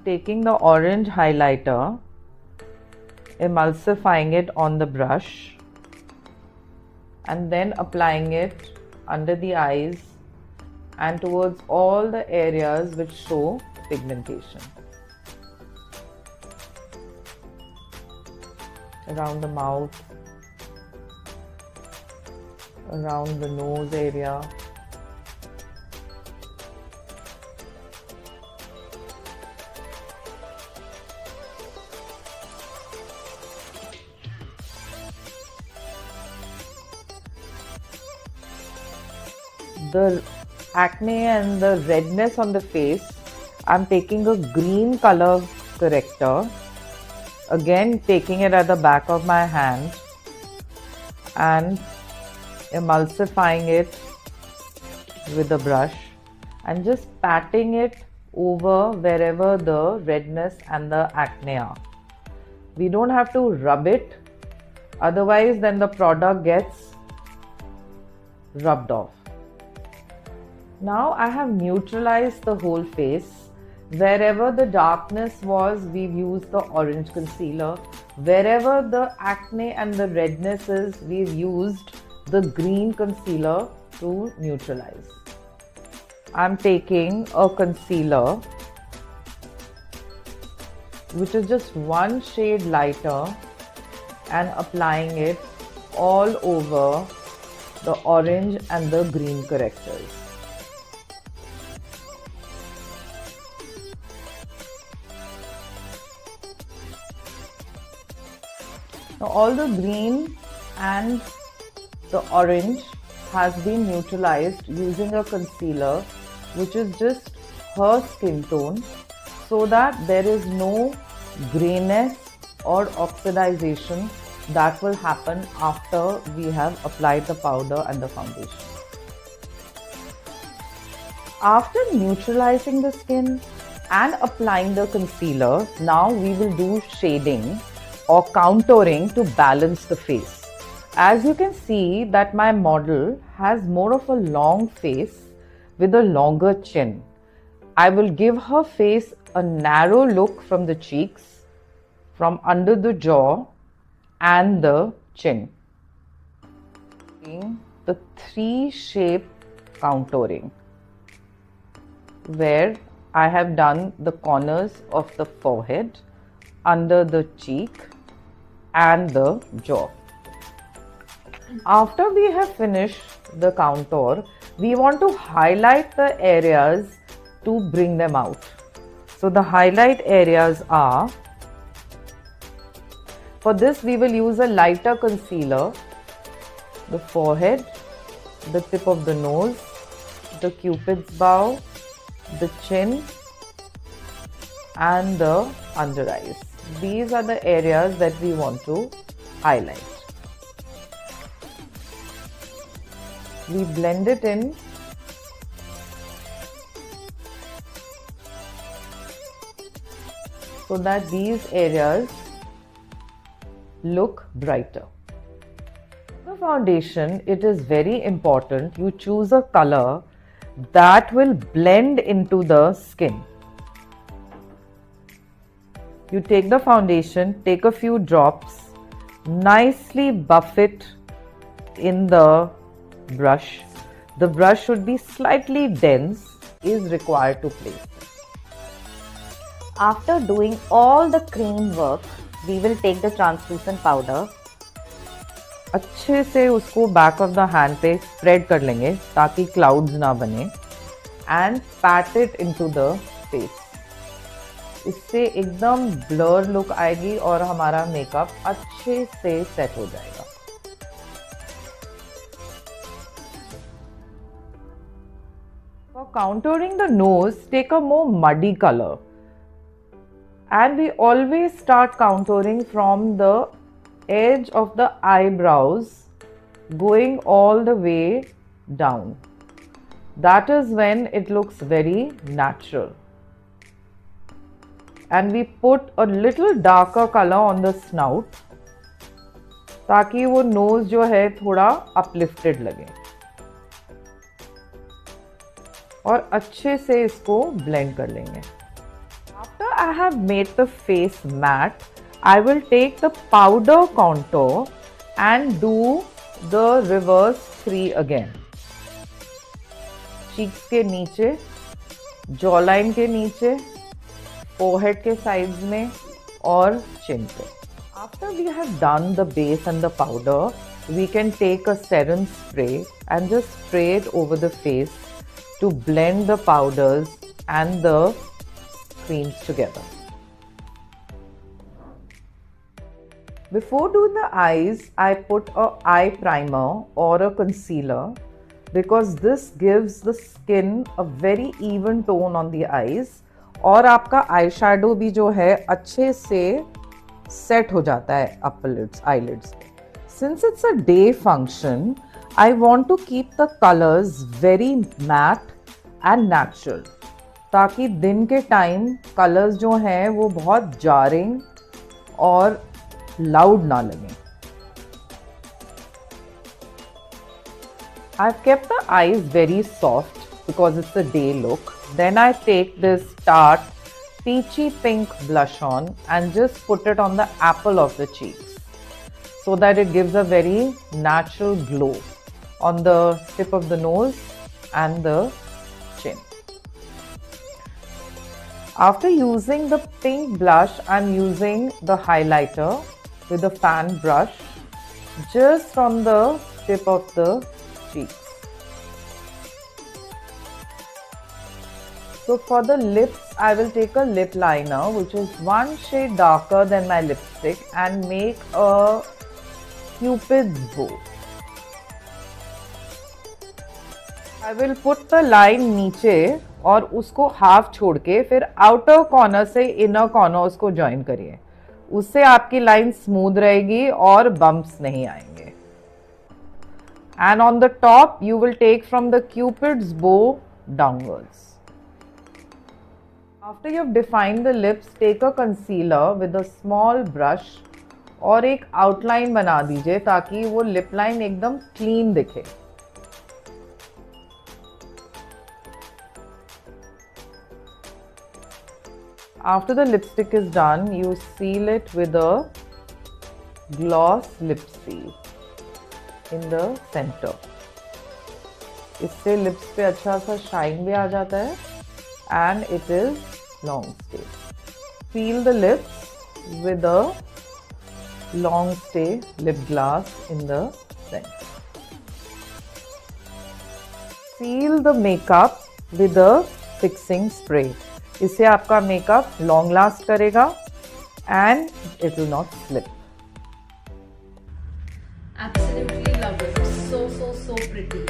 taking the orange highlighter, emulsifying it on the brush, and then applying it under the eyes and towards all the areas which show pigmentation. Around the mouth, around the nose area. The acne and the redness on the face, I'm taking a green color corrector, again taking it at the back of my hand and emulsifying it with a brush and just patting it over wherever the redness and the acne are. We don't have to rub it, otherwise then the product gets rubbed off. Now I have neutralized the whole face. Wherever the darkness was, we've used the orange concealer. Wherever the acne and the redness is, we've used the green concealer to neutralize. I'm taking a concealer which is just one shade lighter and applying it all over the orange and the green correctors. Now all the green and the orange has been neutralized using a concealer which is just her skin tone, so that there is no grayness or oxidization that will happen after we have applied the powder and the foundation. After neutralizing the skin and applying the concealer, now we will do shading or contouring to balance the face. As you can see that my model has more of a long face with a longer chin. I will give her face a narrow look from the cheeks, from under the jaw and the chin. The three shape contouring, where I have done the corners of the forehead, under the cheek and the jaw. After we have finished the contour, we want to highlight the areas to bring them out. So the highlight areas are, for this we will use a lighter concealer, the forehead, the tip of the nose, the cupid's bow, the chin and the under eyes. These are the areas that we want to highlight. We blend it in so that these areas look brighter. The foundation, it is very important you choose a color that will blend into the skin. You take the foundation, take a few drops, nicely buff it in the brush. The brush should be slightly dense, is required to place. After doing all the cream work, we will take the translucent powder. अच्छे से उसको back of the hand पे spread कर लेंगे ताकि clouds ना बने and PAT it into the face. इससे एकदम ब्लर लुक आएगी और हमारा मेकअप अच्छे से सेट हो जाएगा. For contouring the nose, take a more muddy color. And we always start contouring from the edge of the eyebrows going all the way down. That is when it looks very natural. And we put a little darker color on the snout ताकि वो nose जो है थोड़ा uplifted लगे और अच्छे से इसको blend कर लेंगे. After I have made the face matte, I will take the powder contour and do the reverse 3 again. Cheeks के नीचे, jawline के नीचे, forehead के sides में और chin पे. After we have done the base and the powder, we can take a serum spray and just spray it over the face to blend the powders and the creams together. Before doing the eyes, I put a eye primer or a concealer because this gives the skin a very even tone on the eyes और आपका eyeshadow भी जो है अच्छे से set हो जाता है eyelids. Since it's a day function, I want to keep the colors very matte and natural ताकि दिन के टाइम कलर्स जो हैं वो बहुत jarring और loud ना लगे. I've kept the eyes very soft because it's a day look. Then I take this Tarte peachy pink blush on and just put it on the apple of the cheeks so that it gives a very natural glow on the tip of the nose and the chin. After using the pink blush, I'm using the highlighter with a fan brush just on the tip of the cheeks. So for the lips, I will take a lip liner which is one shade darker than my lipstick and make a cupid's bow. I will put the line नीचे और उसको half छोड़ के फिर outer corner से inner corner उसको join करिए. उससे आपकी लाइन स्मूथ रहेगी और बम्प्स नहीं आएंगे. And on the top, you will take from the cupid's bow downwards. After you have defined the lips, take a concealer with a small brush और एक outline बना दीजिए ताकि वो lip line एकदम clean दिखे. After the lipstick is done, you seal it with a gloss lip seal in the center. इससे lips पे अच्छा सा shine भी आ जाता है and it is long stay. Seal the lips with a long stay lip gloss in the center. Seal the makeup with a fixing spray. इससे आपका makeup long last करेगा and it will not slip. Absolutely love it. So pretty.